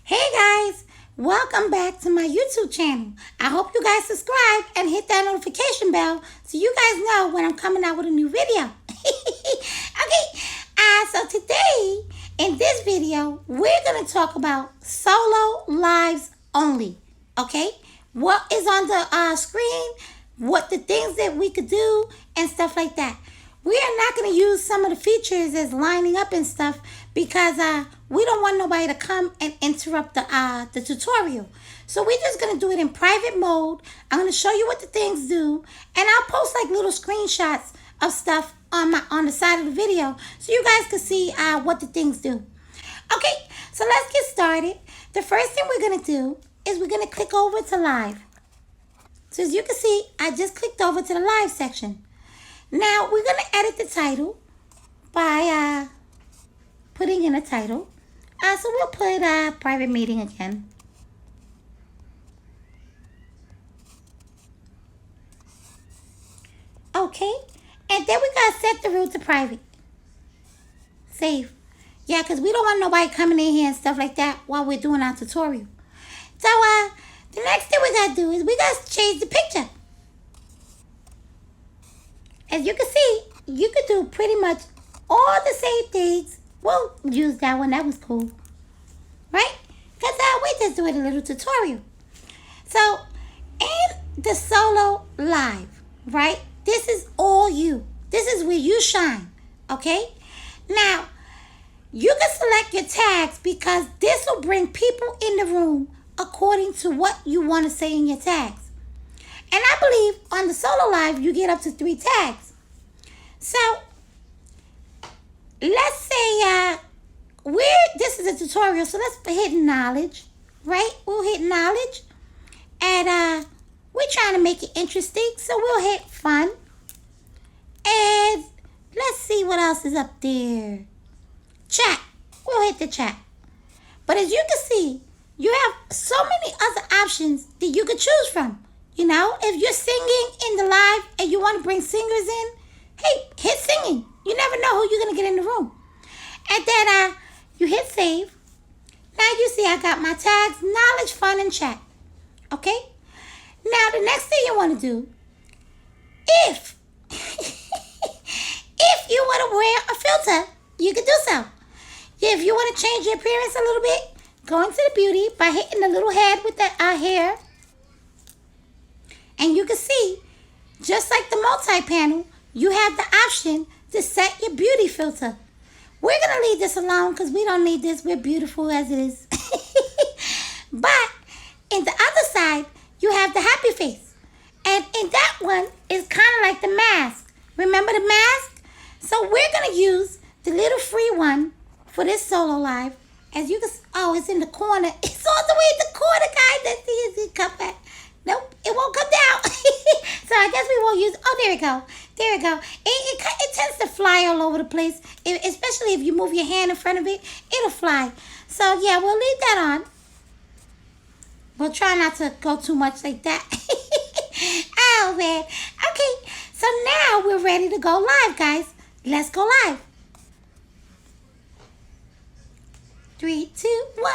Hey guys, welcome back to my YouTube channel. I hope you guys subscribe and hit that notification bell so you guys know when I'm coming out with a new video. So today in this video, we're going to talk about solo lives only. Okay, what is on the screen, what the things that we could do and stuff like that. We are not going to use some of the features as lining up and stuff because we don't want nobody to come and interrupt the tutorial. So we're just going to do it in private mode. I'm going to show you what the things do, and I'll post like little screenshots of stuff on the side of the video so you guys can see what the things do. Okay, so let's get started. The first thing we're going to do is we're going to click over to live. So as you can see, I just clicked over to the live section. Now we're going to edit the title by putting in a title. So we'll put private meeting again. Okay, and then we got to set the root to private. Save. Yeah, because we don't want nobody coming in here and stuff like that while we're doing our tutorial. So the next thing we got to do is we got to change the picture. As you can see, you could do pretty much all the same things. We'll use that one. That was cool. Right? Because we just doing a little tutorial. So, in the solo live, right? This is all you. This is where you shine. Okay? Now, you can select your tags because this will bring people in the room according to what you want to say in your tags. And I believe on the solo live, you get up to 3 tags. So, let's say this is a tutorial, so let's hit knowledge, right? We'll hit knowledge. And we're trying to make it interesting, so we'll hit fun. And let's see what else is up there. Chat. We'll hit the chat. But as you can see, you have so many other options that you could choose from. You know, if you're singing in the live and you want to bring singers in, hey, hit singing. You never know who you're going to get in the room. And then you hit save. Now you see I got my tags, knowledge, fun, and chat. Okay? Now the next thing you want to do, if you want to wear a filter, you can do so. If you want to change your appearance a little bit, go into the beauty by hitting the little head with the hair. And you can see, just like the multi-panel, you have the option to set your beauty filter. We're going to leave this alone because we don't need this. We're beautiful as it is. But in the other side, you have the happy face. And in that one, it's kind of like the mask. Remember the mask? So we're going to use the little free one for this solo live. As you can see, oh, it's in the corner. It's all the way in the corner, guys. Let's see if it come back. Nope, it won't come down. So I guess we won't use, oh, there we go. There we go. It tends to fly all over the place, especially if you move your hand in front of it, it'll fly. So yeah, we'll leave that on. We'll try not to go too much like that. Oh, man. Okay, so now we're ready to go live, guys. Let's go live. 3, 2, 1,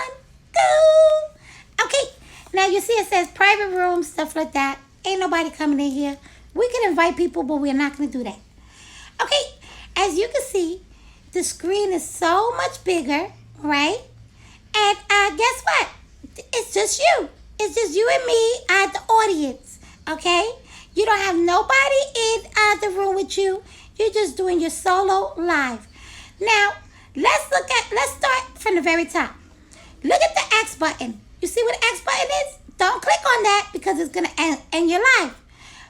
go. Okay. Now, you see it says private room, stuff like that. Ain't nobody coming in here. We can invite people, but we're not going to do that. Okay, as you can see, the screen is so much bigger, right? And guess what? It's just you. It's just you and me, the audience, okay? You don't have nobody in the room with you. You're just doing your solo live. Now, let's start from the very top. Look at the X button. You see what the X button is? Don't click on that because it's going to end your life.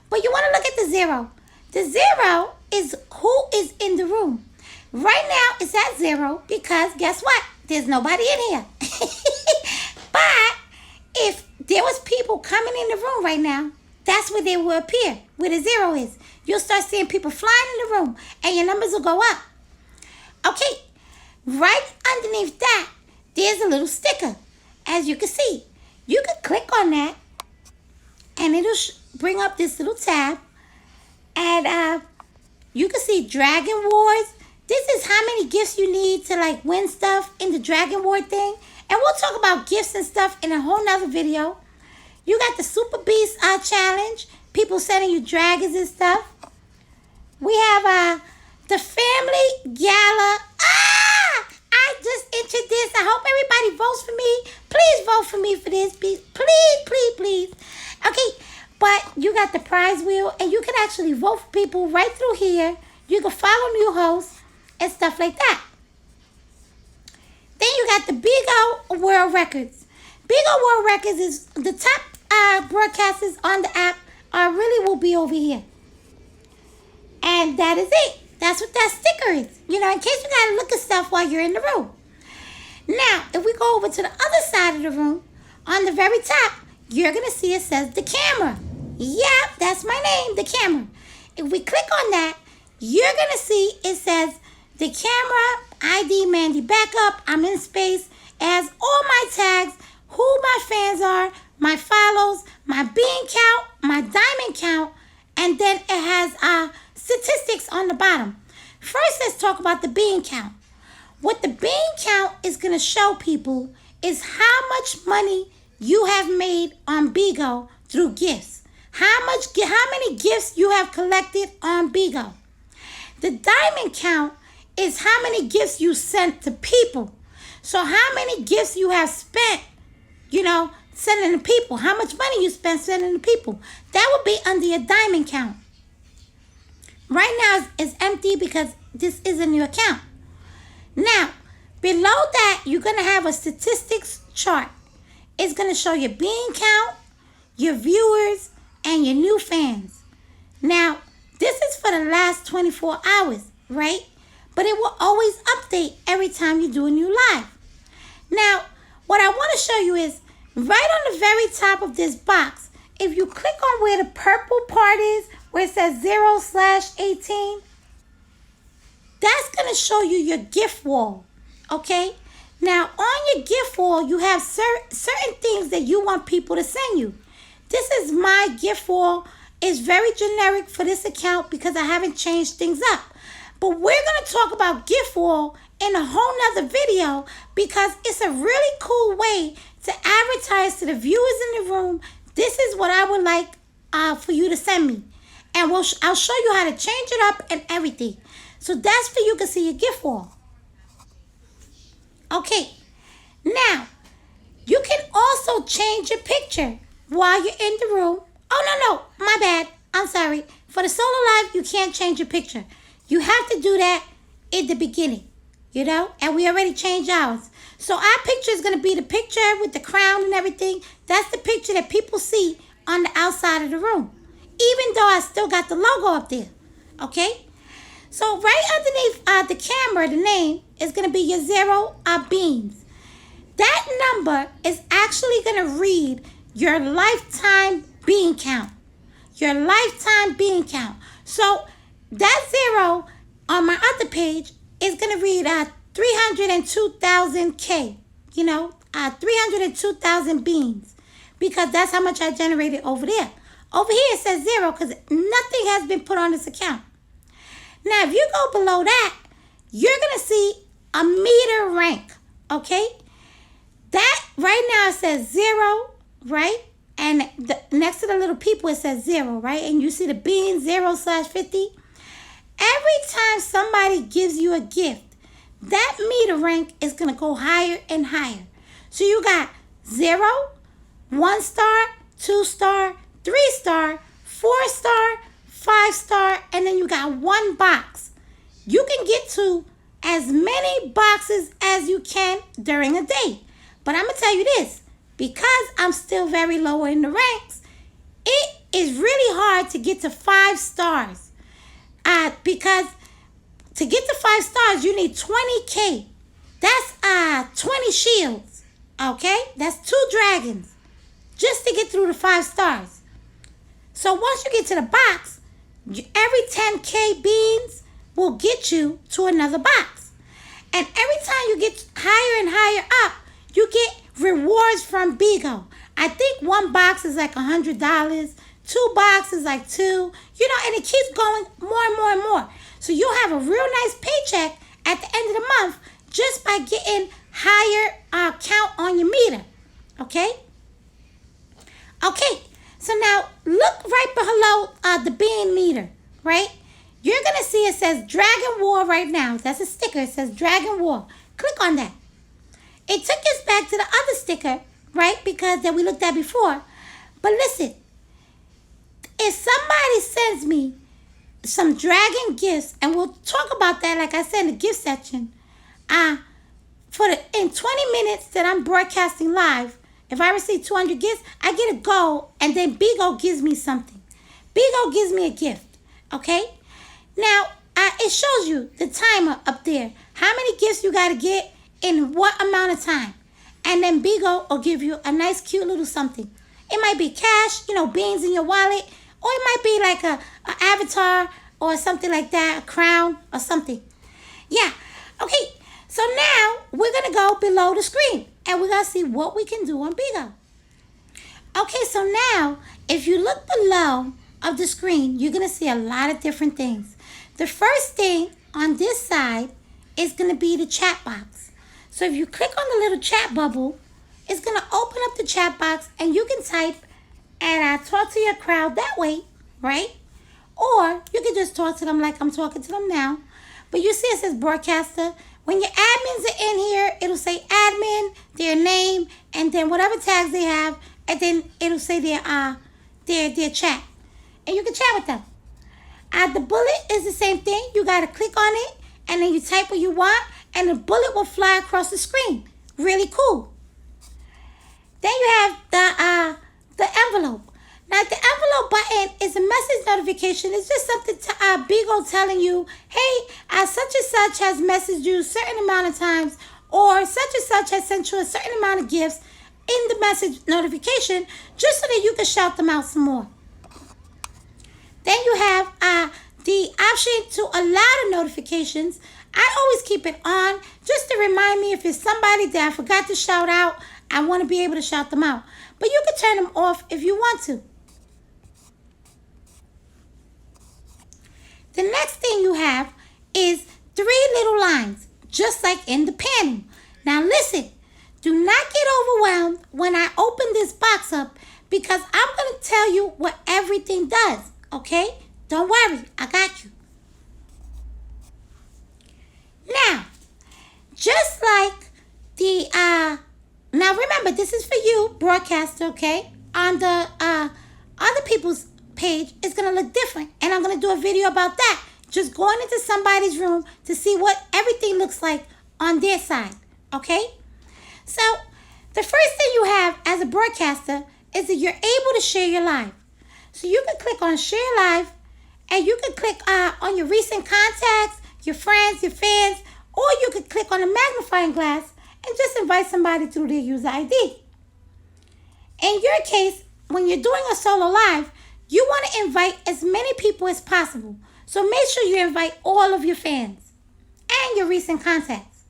But you want to look at the 0. The 0 is who is in the room. Right now, it's at 0 because guess what? There's nobody in here. But if there was people coming in the room right now, that's where they will appear, where the 0 is. You'll start seeing people flying in the room and your numbers will go up. Okay, right underneath that, there's a little sticker. As you can see, you can click on that and it'll bring up this little tab. And you can see Dragon Wars, This is how many gifts you need to like win stuff in the Dragon War thing. And we'll talk about gifts and stuff in a whole nother video. You got the Super Beast challenge. People sending you dragons and stuff. We have the Family Gala. I just entered this. I hope everybody votes for me. Please vote for me for this. Please, please, please, please. Okay, but you got the prize wheel, and you can actually vote for people right through here. You can follow new hosts and stuff like that. Then you got the BIGO World Records. BIGO World Records is the top broadcasters on the app really will be over here. And that is it. That's what that sticker is. You know, in case you got to look at stuff while you're in the room. Now, if we go over to the other side of the room, on the very top, you're going to see it says the camera. Yep, that's my name, the camera. If we click on that, you're going to see it says the camera, ID Mandy Backup, I'm in space. It has all my tags, who my fans are, my follows, my bean count, my diamond count, and then it has statistics on the bottom. First, let's talk about the bean count. What the bean count is going to show people is how much money you have made on BIGO through gifts. How many gifts you have collected on BIGO. The diamond count is how many gifts you sent to people. So how many gifts you have spent, sending to people. How much money you spent sending to people. That would be under your diamond count. Right now it's empty because this isn't your account. Now, below that, you're going to have a statistics chart. It's going to show your bean count, your viewers, and your new fans. Now, this is for the last 24 hours, right? But it will always update every time you do a new live. Now, what I want to show you is right on the very top of this box, if you click on where the purple part is, where it says 0/18, that's going to show you your gift wall, okay? Now, on your gift wall, you have certain things that you want people to send you. This is my gift wall. It's very generic for this account because I haven't changed things up. But we're going to talk about gift wall in a whole nother video because it's a really cool way to advertise to the viewers in the room. This is what I would like for you to send me. And I'll show you how to change it up and everything. So that's for you can see your gift wall. Okay. Now, you can also change your picture while you're in the room. Oh, no, my bad. I'm sorry. For the solo live, you can't change your picture. You have to do that in the beginning, and we already changed ours. So our picture is going to be the picture with the crown and everything. That's the picture that people see on the outside of the room, even though I still got the logo up there, okay? So right underneath the camera, the name is going to be your 0 beans. That number is actually going to read your lifetime bean count. Your lifetime bean count. So that 0 on my other page is going to read 302,000K, 302,000 beans, because that's how much I generated over there. Over here it says 0 because nothing has been put on this account. Now, if you go below that, you're going to see a meter rank, okay? That right now it says 0, right? And next to the little people, it says 0, right? And you see the bean 0/50. Every time somebody gives you a gift, that meter rank is going to go higher and higher. So you got 0, 1 star, 2 star, 3 star, 4 star, 5 star, and then you got 1 box. You can get to as many boxes as you can during a day. But I'm going to tell you this. Because I'm still very low in the ranks, it is really hard to get to 5 stars. Because to get to 5 stars, you need 20K. That's 20 shields, okay? That's 2 dragons just to get through the 5 stars. So once you get to the box, every 10K beans will get you to another box. And every time you get higher and higher up, you get rewards from BIGO. I think 1 box is like $100, 2 boxes like 2, and it keeps going more and more and more. So you'll have a real nice paycheck at the end of the month just by getting higher count on your meter. Okay? Okay, so now look right below the bean meter, right? You're going to see it says Dragon War right now. That's a sticker. It says Dragon War. Click on that. It took us back to the other sticker, right? Because that we looked at before. But listen, if somebody sends me some dragon gifts, and we'll talk about that, like I said, in the gift section, in 20 minutes that I'm broadcasting live, if I receive 200 gifts, I get a gold, and then BIGO gives me something. BIGO gives me a gift, okay? Now, it shows you the timer up there. How many gifts you got to get in what amount of time. And then BIGO will give you a nice, cute little something. It might be cash, beans in your wallet, or it might be like a avatar or something like that, a crown or something. Yeah, okay. So now we're going to go below the screen, and we're going to see what we can do on BIGO. Okay, so now if you look below of the screen, you're going to see a lot of different things. The first thing on this side is going to be the chat box. So if you click on the little chat bubble, it's going to open up the chat box, and you can type and talk to your crowd that way, right? Or you can just talk to them like I'm talking to them now. But you see it says broadcaster. When your admins are in here, it'll say admin, their name, and then whatever tags they have, and then it'll say their chat. And you can chat with them. The bullet is the same thing. You got to click on it, and then you type what you want, and the bullet will fly across the screen. Really cool. Then you have the envelope. Now, the envelope button is a message notification. It's just something to BIGO telling you, hey, such and such has messaged you a certain amount of times, or such and such has sent you a certain amount of gifts in the message notification, just so that you can shout them out some more. Then you have the option to allow the notifications. I always keep it on just to remind me if it's somebody that I forgot to shout out, I want to be able to shout them out. But you can turn them off if you want to. The next thing you have is 3 little lines, just like in the panel. Now listen, do not get overwhelmed when I open this box up, because I'm going to tell you what everything does, okay? Don't worry, I got you. Now, just like the, now remember, this is for you, broadcaster, okay? On the other people's page, it's going to look different, and I'm going to do a video about that. Just going into somebody's room to see what everything looks like on their side, okay? So, the first thing you have as a broadcaster is that you're able to share your live. So you can click on share live, and you can click on your recent contacts, your friends, your fans, or you can click on the magnifying glass and just invite somebody through their user ID. In your case, when you're doing a solo live, you want to invite as many people as possible. So make sure you invite all of your fans and your recent contacts.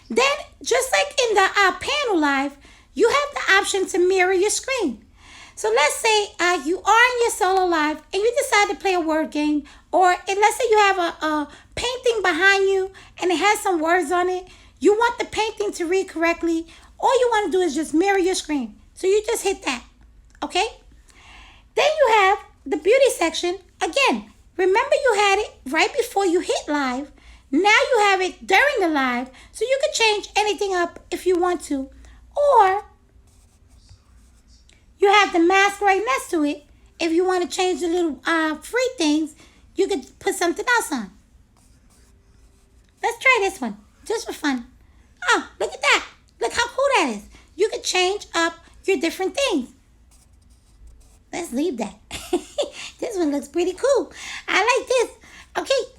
Then, just like in the panel live, you have the option to mirror your screen. So let's say you are in your solo live and you decide to play a word game, or let's say you have a painting behind you and it has some words on it. You want the painting to read correctly. All you want to do is just mirror your screen. So you just hit that, okay? Then you have the beauty section. Again, remember you had it right before you hit live. Now you have it during the live, so you can change anything up if you want to. Or you have the mask right next to it. If you want to change the little free things, you could put something else on. Let's try this one, just for fun. Oh, look at that. Look how cool that is. You could change up your different things. Let's leave that. This one looks pretty cool. I like this. Okay.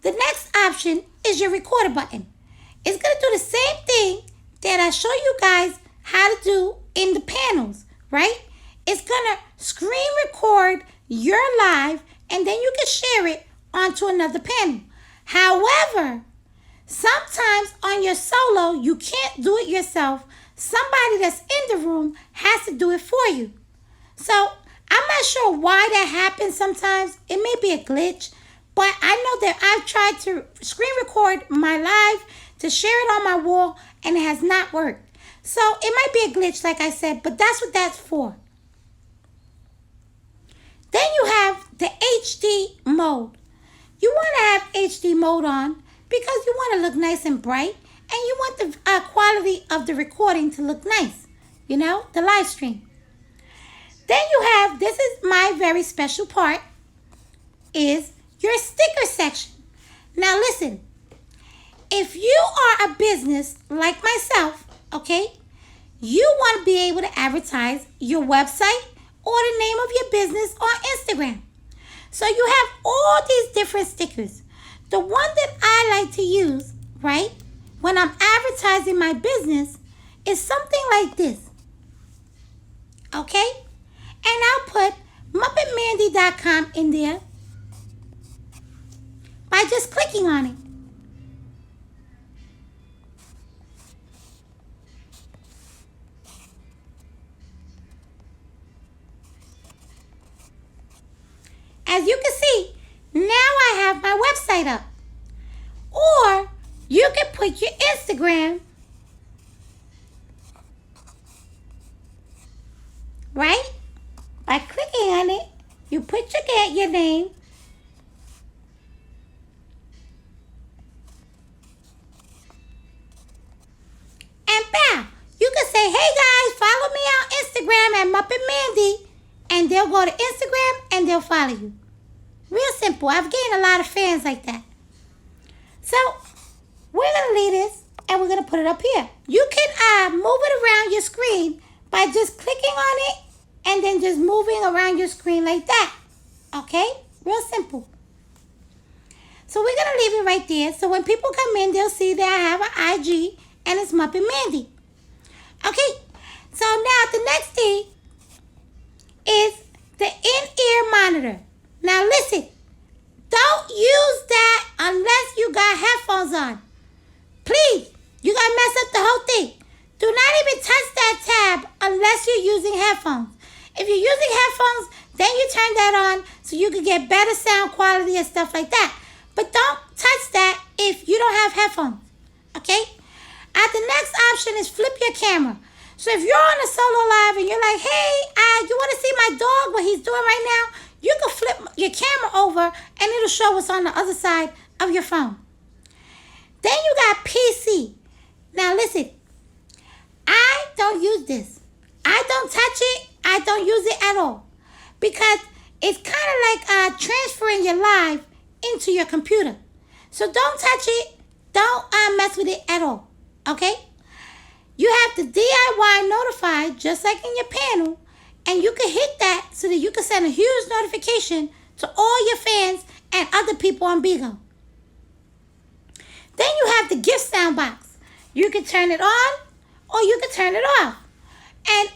The next option is your recorder button. It's going to do the same thing that I show you guys how to do in the panels, right? It's going to screen record your live, and then you can share it onto another panel. However, sometimes on your solo, you can't do it yourself. Somebody that's in the room has to do it for you. So I'm not sure why that happens sometimes. It may be a glitch, but I know that I've tried to screen record my live to share it on my wall, and it has not worked. So it might be a glitch, like I said, but that's what that's for. Then you have the HD mode. You want to have HD mode on because you want to look nice and bright, and you want the quality of the recording to look nice, you know, the live stream. Then you have, this is my very special part, is your sticker section. Now listen, if you are a business like myself, okay, you want to be able to advertise your website or the name of your business on Instagram. So you have all these different stickers. The one that I like to use, right, when I'm advertising my business is something like this. Okay? And I'll put MuppetMandy.com in there by just clicking on it. As you can see, now I have my website up. Or you can put your Instagram, right? By clicking on it, you put your name. And bam, you can say, hey guys, follow me on Instagram at Muppet Mandy. And they'll go to Instagram and they'll follow you. Real simple. I've gained a lot of fans like that. So we're going to leave this and we're going to put it up here. You can move it around your screen by just clicking on it and then just moving around your screen like that. Okay? Real simple. So we're going to leave it right there. So when people come in, they'll see that I have an IG and it's Muppet Mandy. Okay? So now the next thing is the in-ear monitor. Now listen, don't use that unless you got headphones on. Please, you gotta mess up the whole thing. Do not even touch that tab unless you're using headphones. If you're using headphones, then you turn that on so you can get better sound quality and stuff like that. But don't touch that if you don't have headphones, okay? The next option is flip your camera. So if you're on a solo live and you're like, hey, you want to see my dog, what he's doing right now? You can flip your camera over and it'll show what's on the other side of your phone. Then you got PC. Now listen, I don't use this. I don't touch it. I don't use it at all. Because it's kind of like transferring your live into your computer. So don't touch it. Don't mess with it at all. Okay? You have the DIY notify just like in your panel, and you can hit that so that you can send a huge notification to all your fans and other people on BIGO. Then you have the gift sound box. You can turn it on or you can turn it off. And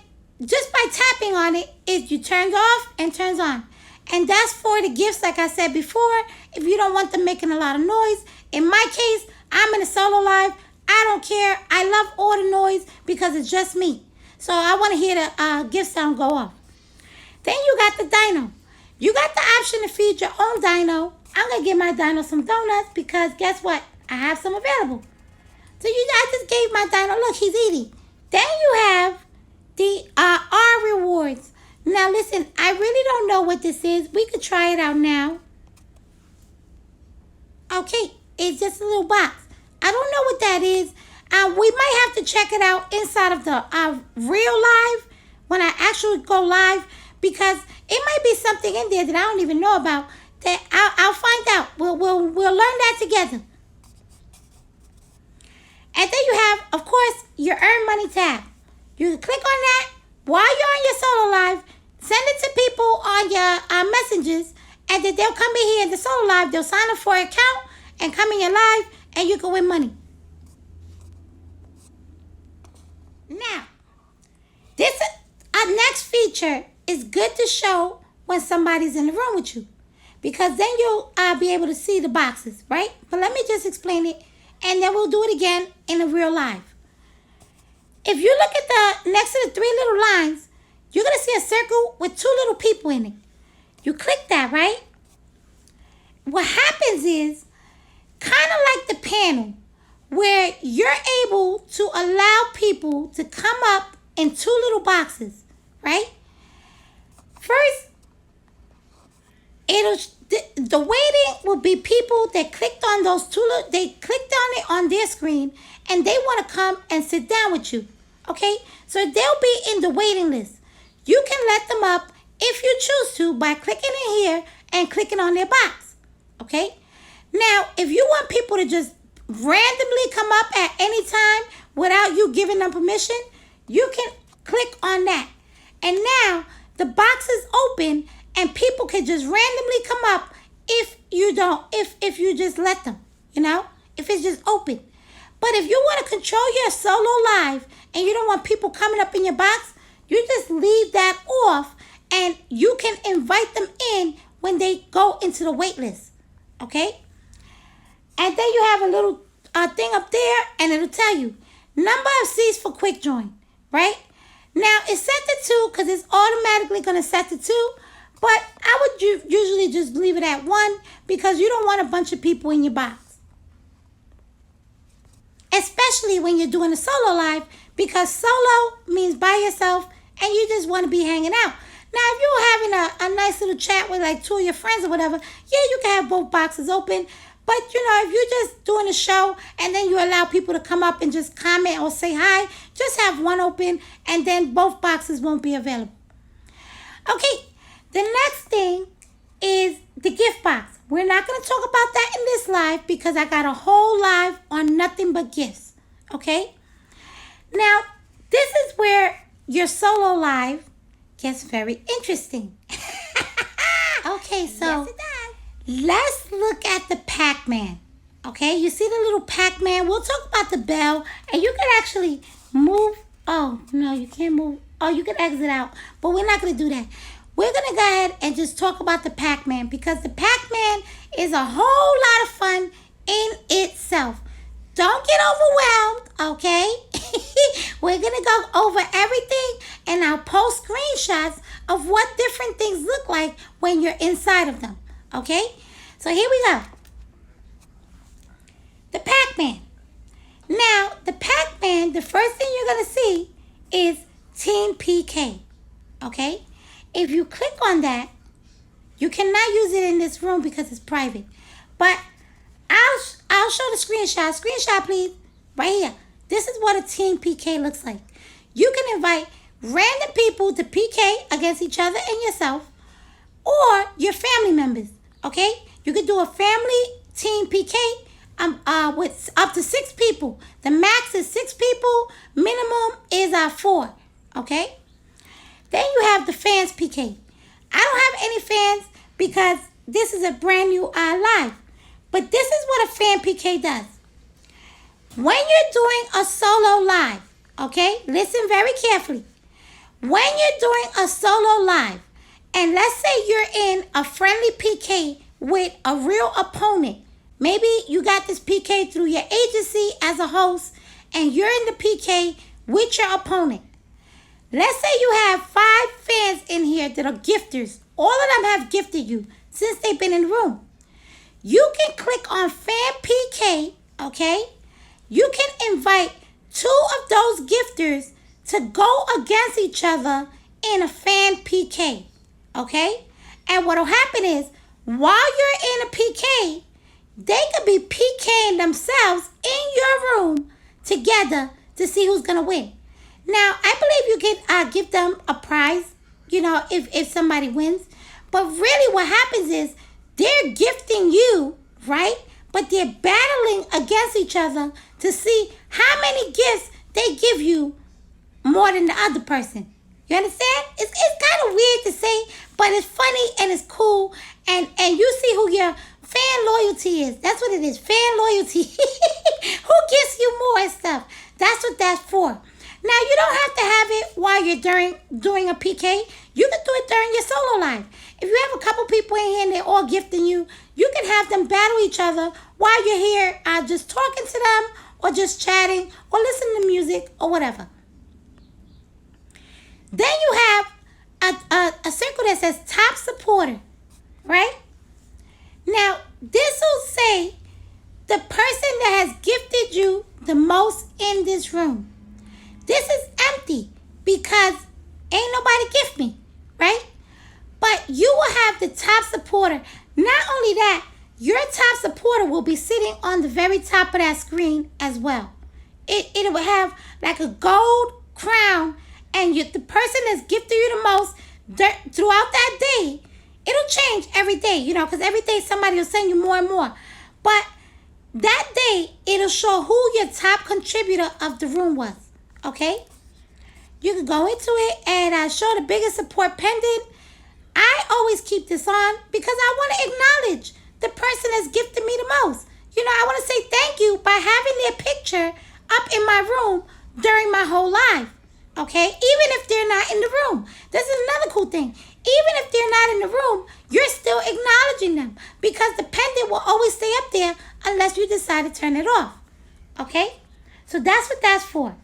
just by tapping on it, you turns off and turns on. And that's for the gifts, like I said before, if you don't want them making a lot of noise. In my case, I'm in a solo live. I don't care. I love all the noise because it's just me. So I want to hear the gift sound go off. Then you got the dino. You got the option to feed your own dino. I'm going to give my dino some donuts because guess what? I have some available. So I just gave my dino, look, he's eating. Then you have the R rewards. Now listen, I really don't know what this is. We could try it out now. Okay, it's just a little box. I don't know what that is. We might have to check it out inside of the real live when I actually go live because it might be something in there that I don't even know about. That I'll find out. We'll learn that together. And then you have, of course, your Earn Money tab. You can click on that while you're on your solo live. Send it to people on your messages, and then they'll come in here in the solo live. They'll sign up for an account and come in your live, and you can win money. Now, this next feature is good to show when somebody's in the room with you, because then you'll be able to see the boxes, right? But let me just explain it, and then we'll do it again in a real live. If you look at the next to the three little lines, you're going to see a circle with two little people in it. You click that, right? What happens is kind of like the panel where you're able to allow people to come up in two little boxes, right? First, the waiting will be people that clicked on those they clicked on it on their screen and they want to come and sit down with you. Okay? So they'll be in the waiting list. You can let them up if you choose to by clicking in here and clicking on their box. Okay? Now, if you want people to just randomly come up at any time without you giving them permission, you can click on that. And now the box is open and people can just randomly come up if you just let them, if it's just open. But if you want to control your solo live and you don't want people coming up in your box, you just leave that off and you can invite them in when they go into the wait list. Okay? And then you have a little thing up there and it'll tell you number of seats for quick join, right? Now it's set to 2 because it's automatically going to set to 2. But I would usually just leave it at 1 because you don't want a bunch of people in your box. Especially when you're doing a solo live, because solo means by yourself and you just want to be hanging out. Now, if you're having a nice little chat with like 2 of your friends or whatever, yeah, you can have both boxes open. But, if you're just doing a show and then you allow people to come up and just comment or say hi, just have one open and then both boxes won't be available. Okay. The next thing is the gift box. We're not going to talk about that in this live because I got a whole live on nothing but gifts. Okay? Now, this is where your solo live gets very interesting. Okay, so yes, it does. Let's look at the Pac-Man. Okay, you see the little Pac-Man? We'll talk about the bell and you can actually move. Oh, no, you can't move. Oh, you can exit out, but we're not going to do that. We're going to go ahead and just talk about the Pac-Man because the Pac-Man is a whole lot of fun in itself. Don't get overwhelmed, okay? We're going to go over everything and I'll post screenshots of what different things look like when you're inside of them, okay? So here we go. The Pac-Man. Now, the Pac-Man, the first thing you're going to see is Team PK, okay? If you click on that, you cannot use it in this room because it's private. But I'll show the screenshot. Screenshot, please. Right here. This is what a Team PK looks like. You can invite random people to PK against each other and yourself or your family members. Okay? You could do a family Team PK with up to 6 people. The max is 6 people. Minimum is 4. Okay? Then you have the fans PK. I don't have any fans because this is a brand new live. But this is what a fan PK does. When you're doing a solo live, okay, listen very carefully. When you're doing a solo live, and let's say you're in a friendly PK with a real opponent. Maybe you got this PK through your agency as a host, and you're in the PK with your opponent. Let's say you have 5 fans in here that are gifters. All of them have gifted you since they've been in the room. You can click on Fan PK, okay? You can invite 2 of those gifters to go against each other in a Fan PK, okay? And what will happen is, while you're in a PK, they could be PKing themselves in your room together to see who's going to win. Now, I believe you can give them a prize, if somebody wins. But really what happens is they're gifting you, right? But they're battling against each other to see how many gifts they give you more than the other person. You understand? It's kind of weird to say, but it's funny and it's cool. And you see who your fan loyalty is. That's what it is, fan loyalty. Who gives you more and stuff. That's what that's for. Now, you don't have to have it while you're doing a PK. You can do it during your solo live. If you have a couple people in here and they're all gifting you, you can have them battle each other while you're here just talking to them or just chatting or listening to music or whatever. Then you have that says top supporter, right? Now, this will say the person that has gifted you the most in this room. This is empty because ain't nobody gift me, right? But you will have the top supporter. Not only that, your top supporter will be sitting on the very top of that screen as well. It will have like a gold crown, and the person that's gifted you the most throughout that day, it'll change every day, because every day somebody will send you more and more. But that day, it'll show who your top contributor of the room was, okay? You can go into it and show the biggest support pendant. I always keep this on because I want to acknowledge the person that's gifted me the most. I want to say thank you by having their picture up in my room during my whole life, okay? Even if they're not in the room. This is another cool thing. Even if they're not in the room, you're still acknowledging them because the pendant will always stay up there unless you decide to turn it off, okay? So that's what that's for.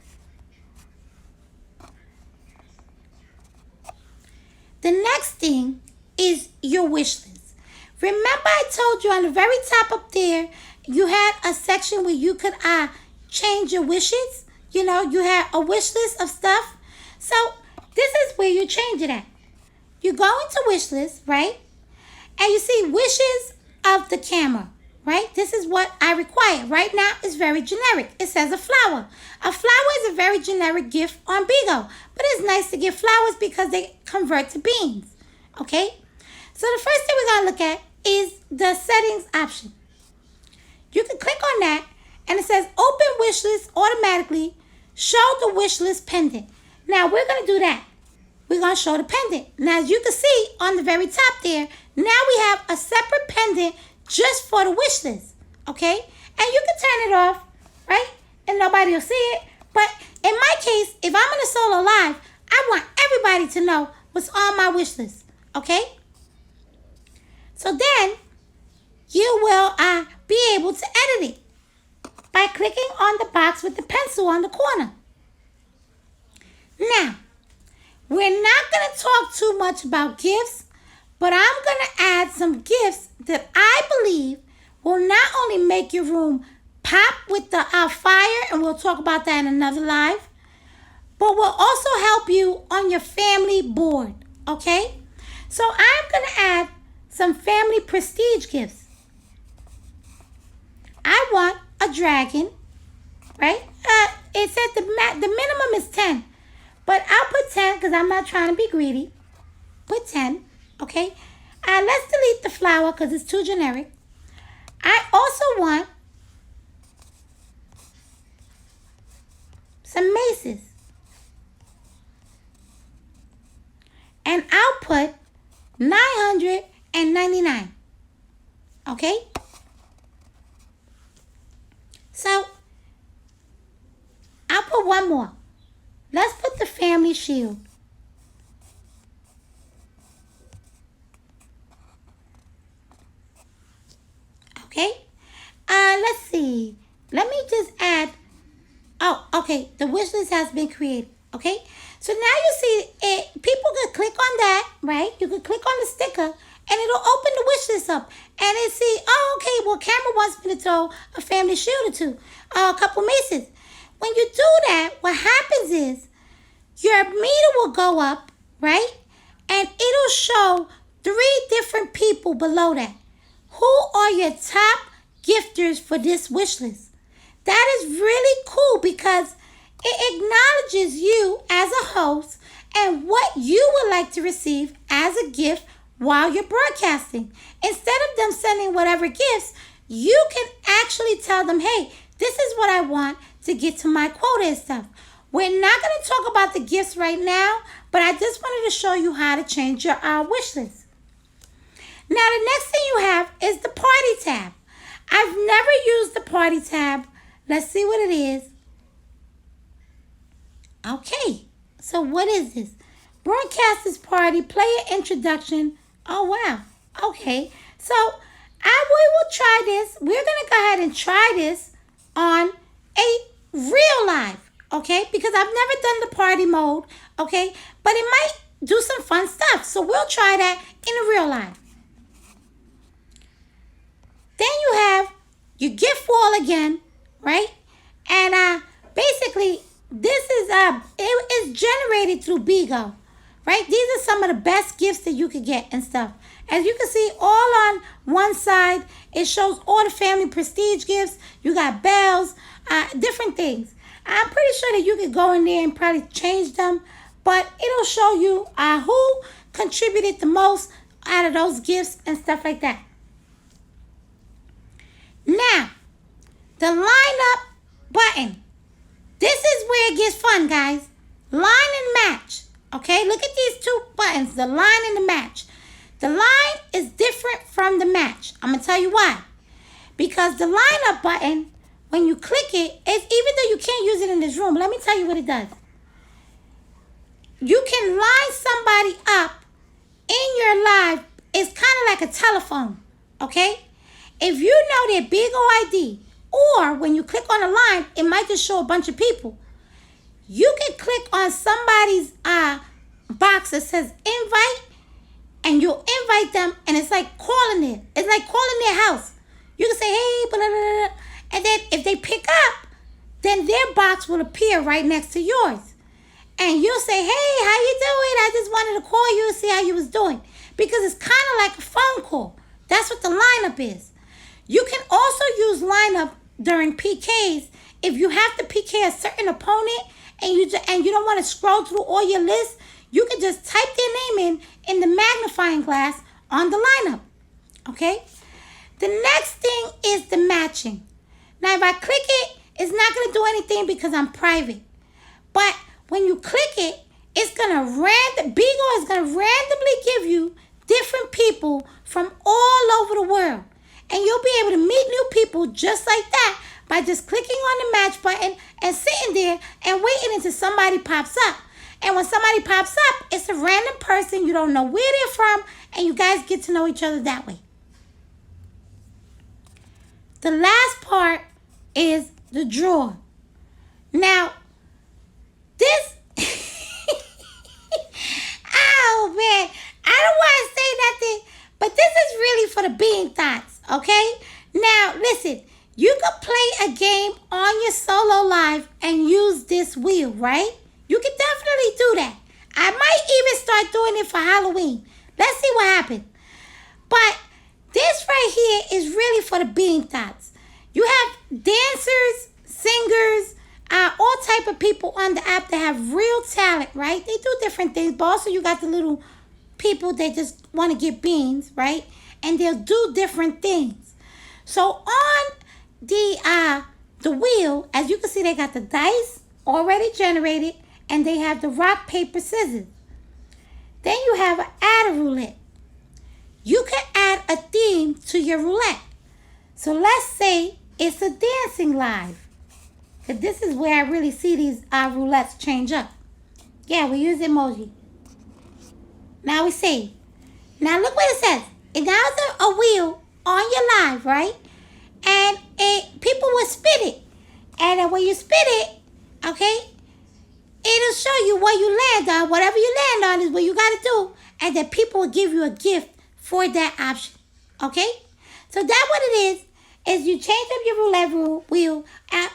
The next thing is your wish list. Remember I told you on the very top up there, you had a section where you could change your wishes. You had a wish list of stuff. So this is where you change it at. You go into wish list, right? And you see wishes of the camera, right? This is what I require. Right now, it's very generic. It says a flower. A flower is a very generic gift on BIGO. But it's nice to get flowers because they convert to beans, okay? So the first thing we're going to look at is the settings option. You can click on that, and it says open wish list automatically. Show the wish list pendant. Now, we're going to do that. We're going to show the pendant. Now, as you can see on the very top there, now we have a separate pendant just for the wish list, okay? And you can turn it off, right? And nobody will see it. But in my case, if I'm in a solo live, I want everybody to know what's on my wish list, okay? So then you will be able to edit it by clicking on the box with the pencil on the corner. Now, we're not going to talk too much about gifts, but I'm going to add some gifts that I believe will not only make your room pop with the fire, and we'll talk about that in another live, but will also help you on your family board, okay? So I'm going to add some family prestige gifts. I want a dragon, right? It said the minimum is 10. But I'll put 10 because I'm not trying to be greedy. Put 10, okay? Let's delete the flower because it's too generic. I also want some maces. And I'll put 999, okay? So, I'll put one more. Let's put the family shield. Okay? Let's see. Let me just add. Oh, okay. The wish list has been created. Okay? So now you see it. People could click on that, right? You could click on the sticker, and it'll open the wish list up. And it see, oh, okay, well, Cameron wants me to throw a family shield or two, a couple maces. When you do that, what happens is your meter will go up, right? And it'll show 3 different people below that. Who are your top gifters for this wish list? That is really cool because it acknowledges you as a host and what you would like to receive as a gift while you're broadcasting. Instead of them sending whatever gifts, you can actually tell them, hey, this is what I want to get to my quota and stuff. We're not going to talk about the gifts right now, but I just wanted to show you how to change your wish list. Now, the next thing you have is the party tab. I've never used the party tab. Let's see what it is. Okay, so what is this? Broadcasters party, player introduction. Oh, wow. Okay, so we will try this. We're going to go ahead and try this on a real live, okay? Because I've never done the party mode, okay? But it might do some fun stuff. So we'll try that in the real life. Then you have your gift wall again, right? And basically, this is it is generated through BIGO, right? These are some of the best gifts that you could get and stuff. As you can see, all on one side, it shows all the family prestige gifts. You got bells, different things. I'm pretty sure that you could go in there and probably change them, but it'll show you who contributed the most out of those gifts and stuff like that. Now, the lineup button. This is where it gets fun, guys. Line and match. Okay, look at these two buttons, the line and the match. The line is different from the match. I'm going to tell you why. Because the lineup button, when you click it, it's, even though you can't use it in this room, let me tell you what it does. You can line somebody up in your live. It's kind of like a telephone, okay? If you know their BIGO ID, or when you click on a line, it might just show a bunch of people. You can click on somebody's box that says invite, and you'll invite them, and it's like calling it. It's like calling their house. You can say, hey, blah, blah, blah, and then if they pick up, then their box will appear right next to yours. And you'll say, hey, how you doing? I just wanted to call you and see how you was doing. Because it's kind of like a phone call. That's what the lineup is. You can also use lineup during PKs if you have to PK a certain opponent and you don't want to scroll through all your lists. You can just type their name in the magnifying glass on the lineup. Okay? The next thing is the matching. Now, if I click it, it's not going to do anything because I'm private. But when you click it, it's going to BIGO is going to randomly give you different people from all over the world. And you'll be able to meet new people just like that by just clicking on the match button and sitting there and waiting until somebody pops up. And when somebody pops up, it's a random person. You don't know where they're from, and you guys get to know each other that way. The last part is the draw. Now, this... oh, man. I don't want to say nothing, but this is really for the bean thoughts, okay? Now, listen. You can play a game on your solo live and use this wheel, right? You can definitely do that. I might even start doing it for Halloween. Let's see what happens. But this right here is really for the bean thoughts. You have dancers, singers, all type of people on the app that have real talent, right? They do different things, but also you got the little people that just want to get beans, right? And they'll do different things. So on the wheel, as you can see, they got the dice already generated, and they have the rock, paper, scissors. Then you have add a roulette. You can add a theme to your roulette. So let's say it's a dancing live. Because this is where I really see these roulettes change up. Yeah, we use emoji. Now we see. Now look what it says. It now is a wheel on your live, right? And people will spit it. And then when you spit it, okay, it'll show you where you land on. Whatever you land on is what you got to do. And then people will give you a gift for that option. Okay? So that's what it is you change up your roulette wheel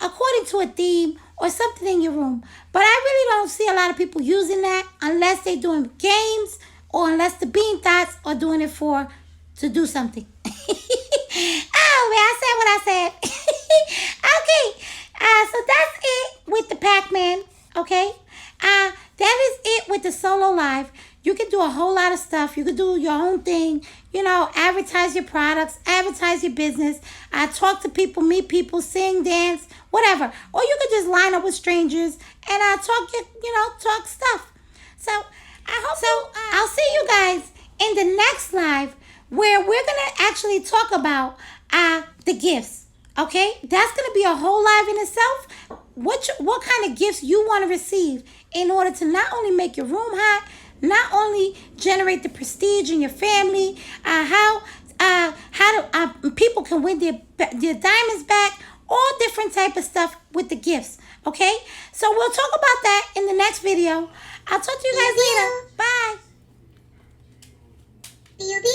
according to a theme or something in your room. But I really don't see a lot of people using that unless they're doing games or unless the bean thoughts are doing it to do something. Oh, man, I said what I said. Okay, so that's it with the Pac-Man, okay? That is it with the solo live. You can do a whole lot of stuff. You can do your own thing, advertise your products, advertise your business, talk to people, meet people, sing, dance, whatever. Or you could just line up with strangers and talk stuff. So I hope I'll see you guys in the next live where we're going to actually talk about the gifts, okay? That's going to be a whole live in itself. What kind of gifts you want to receive in order to not only make your room hot, not only generate the prestige in your family, how people can win their diamonds back, all different type of stuff with the gifts, okay? So we'll talk about that in the next video. I'll talk to you guys later. Bye. Beauty